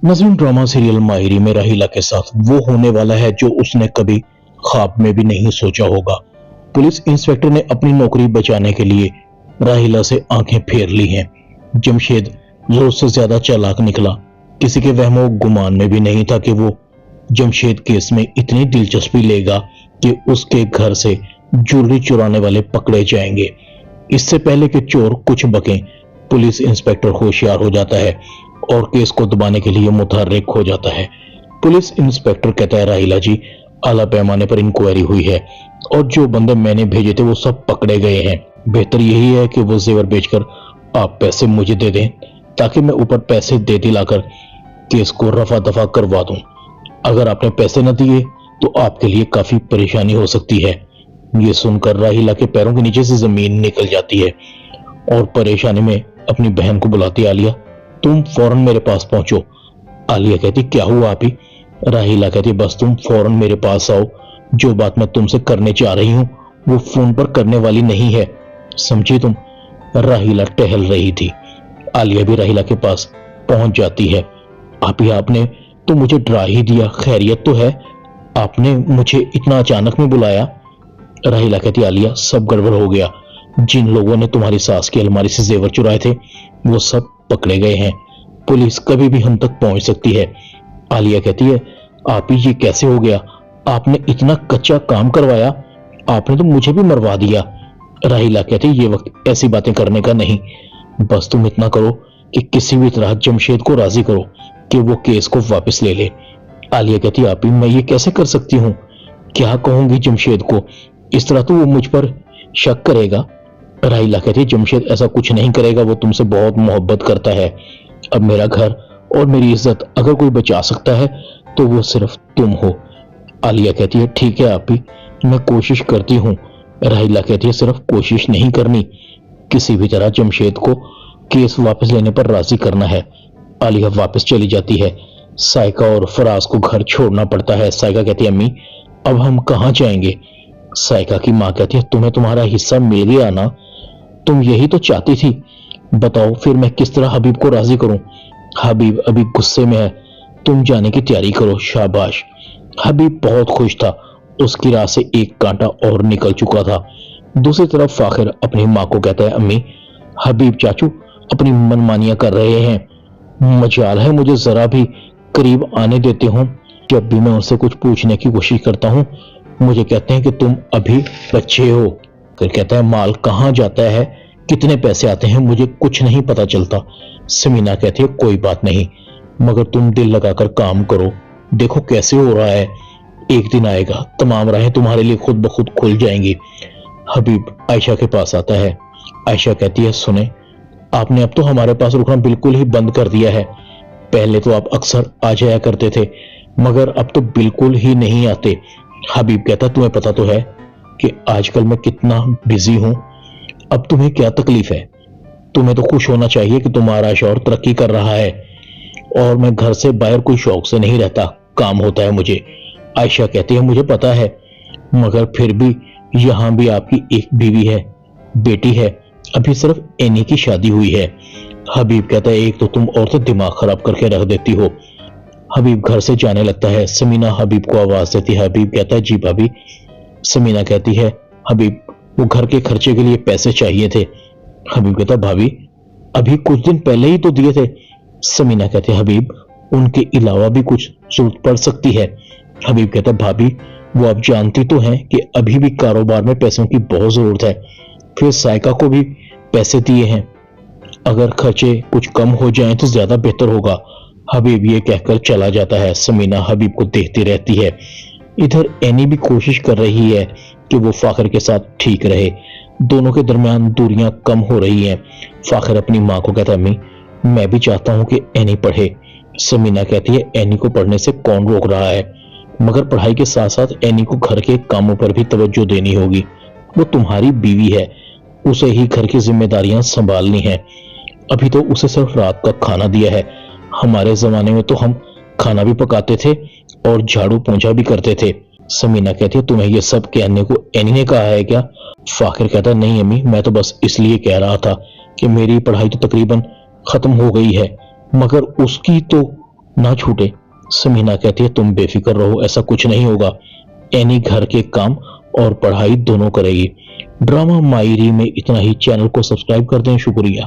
Nazim drama serial माहिरी में राहिला के साथ वो होने वाला है जो उसने कभी ख्वाब में भी नहीं सोचा होगा। पुलिस इंस्पेक्टर ने अपनी नौकरी बचाने के लिए राहिला से आंखें फेर ली हैं। जमशेद जोर से ज्यादा चालाक निकला। किसी के वहमो गुमान में भी नहीं था कि वो जमशेद केस में इतनी दिलचस्पी लेगा कि उसके घर से ज्वेलरी चुराने वाले पकड़े जाएंगे। इससे पहले कि चोर कुछ बकें, पुलिस इंस्पेक्टर होशियार हो जाता है और केस को दबाने के लिए मुतहर्रिक हो जाता है। पुलिस इंस्पेक्टर कहता है, राहिला जी, आला पैमाने पर इंक्वायरी हुई है और जो बंदे मैंने भेजे थे वो सब पकड़े गए हैं। बेहतर यही है कि वो जेवर बेचकर आप पैसे मुझे दे दें ताकि मैं ऊपर पैसे दे दिलाकर केस को रफा दफा करवा दूं। अगर आपने पैसे न दिए तो आपके लिए काफी परेशानी हो सकती है। ये सुनकर राहिला के पैरों के नीचे से जमीन निकल जाती है और परेशानी में अपनी बहन को बुलाती, आलिया तुम फौरन मेरे पास पहुंचो। आलिया कहती, क्या हुआ आप ही? राहिला कहती, बस तुम फौरन मेरे पास आओ। जो बात मैं तुमसे करने जा रही हूं वो फोन पर करने वाली नहीं है, समझी तुम? राहिला टहल रही थी। आलिया भी राहिला के पास पहुंच जाती है। आप ही, आपने तो मुझे डरा ही दिया। खैरियत तो है? आपने मुझे इतना अचानक में बुलाया। राहिला कहती, आलिया सब गड़बड़ हो गया। जिन लोगों ने तुम्हारी सास की अलमारी से जेवर चुराए थे वो सब पकड़े गए हैं। पुलिस कभी भी हम तक पहुंच सकती है। आलिया कहती है, आप ही, ये कैसे हो गया? आपने इतना कच्चा काम करवाया, आपने तो मुझे भी मरवा दिया। राहिला कहती है, ये वक्त ऐसी बातें करने का नहीं। बस तुम इतना करो कि किसी भी तरह जमशेद को राजी करो कि वो केस को वापस ले ले। आलिया कहती है, आप ही, मैं ये कैसे कर सकती हूँ? क्या कहूंगी जमशेद को? इस तरह तो वो मुझ पर शक करेगा। राहिला कहती है, जमशेद ऐसा कुछ नहीं करेगा, वो तुमसे बहुत मोहब्बत करता है। अब मेरा घर और मेरी इज्जत अगर कोई बचा सकता है तो वो सिर्फ तुम हो। आलिया कहती है, ठीक है आप ही, मैं कोशिश करती हूँ। राहिला कहती है, सिर्फ कोशिश नहीं करनी, किसी भी तरह जमशेद को केस वापस लेने पर राजी करना है। आलिया वापस चली जाती है। साइका और फराज को घर छोड़ना पड़ता है। साइका कहती है, अम्मी अब हम कहाँ जाएंगे? साइका की माँ कहती है, तुम्हें तुम्हारा हिस्सा मिल गया ना, तुम यही तो चाहती थी। बताओ फिर मैं किस तरह हबीब को राजी करूं? हबीब अभी गुस्से में है, तुम जाने की तैयारी करो। शाबाश। हबीब बहुत खुश था, उसकी राह से एक कांटा और निकल चुका था। दूसरी तरफ फाखिर अपनी माँ को कहता है, अम्मी हबीब चाचू अपनी मनमानियां कर रहे हैं। मजाल है मुझे जरा भी करीब आने देते हो। जब भी मैं उनसे कुछ पूछने की कोशिश करता हूँ मुझे कहते हैं कि तुम अभी बच्चे हो। फिर कहता है, माल कहाँ जाता है, कितने पैसे आते हैं, मुझे कुछ नहीं पता चलता। समीना कहती है, कोई बात नहीं, मगर तुम दिल लगाकर काम करो, देखो कैसे हो रहा है। एक दिन आएगा तमाम राहें तुम्हारे लिए खुद ब खुद खुल जाएंगी। हबीब आयशा के पास आता है। आयशा कहती है, सुने, आपने अब तो हमारे पास रुकना बिल्कुल ही बंद कर दिया है। पहले तो आप अक्सर आ जाया करते थे मगर अब तो बिल्कुल ही नहीं आते। हबीब कहता, तुम्हें पता तो है कि आजकल मैं कितना बिजी हूं। अब तुम्हें क्या तकलीफ है? तुम्हें तो खुश होना चाहिए कि तुम्हारा शौहर तरक्की कर रहा है और मैं घर से बाहर कोई शौक से नहीं रहता, काम होता है मुझे। आयशा कहती है, मुझे पता है, मगर फिर भी यहां भी आपकी एक बीवी है, बेटी है, अभी सिर्फ एनी की शादी हुई है। हबीब कहता है, एक तो तुम औरतें दिमाग खराब करके रख देती हो। हबीब घर से जाने लगता है। समीना हबीब को आवाज देती है। हबीब कहता है, जी भाभी। समीना कहती है, हबीब वो घर के खर्चे के लिए पैसे चाहिए थे। हबीब कहता, भाभी अभी कुछ दिन पहले ही तो दिए थे। समीना कहते, हबीब उनके अलावा भी कुछ जरूरत पड़ सकती है। हबीब कहता, भाभी वो आप जानती तो हैं कि अभी भी कारोबार में पैसों की बहुत जरूरत है, फिर साइका को भी पैसे दिए हैं, अगर खर्चे कुछ कम हो जाएं तो ज्यादा बेहतर होगा। हबीब ये कहकर चला जाता है। समीना हबीब को देखती रहती है। इधर एनी भी कोशिश कर रही है कि वो फाखिर के साथ ठीक रहे। दोनों के दरमियान दूरियां कम हो रही हैं। फाखिर अपनी माँ को कहता है, अम्मी मैं भी चाहता हूँ कि एनी पढ़े। समीना कहती है, एनी को पढ़ने से कौन रोक रहा है, मगर पढ़ाई के साथ साथ एनी को घर के कामों पर भी तवज्जो देनी होगी। वो तुम्हारी बीवी है, उसे ही घर की जिम्मेदारियां संभालनी है। अभी तो उसे सिर्फ रात का खाना दिया है। हमारे जमाने में तो हम खाना भी पकाते थे और झाड़ू पोंछा भी करते थे। समीना कहती है, तुम्हें यह सब कहने को एनी ने कहा है क्या? फाखिर कहता है, नहीं अम्मी, मैं तो बस इसलिए कह रहा था कि मेरी पढ़ाई तो तकरीबन खत्म हो गई है, मगर उसकी तो ना छूटे। समीना कहती है तुम बेफिक्र रहो, ऐसा कुछ नहीं होगा। एनी घर के काम और पढ़ाई दोनों करेगी। ड्रामा मायरी में इतना ही। चैनल को सब्सक्राइब कर दें। शुक्रिया।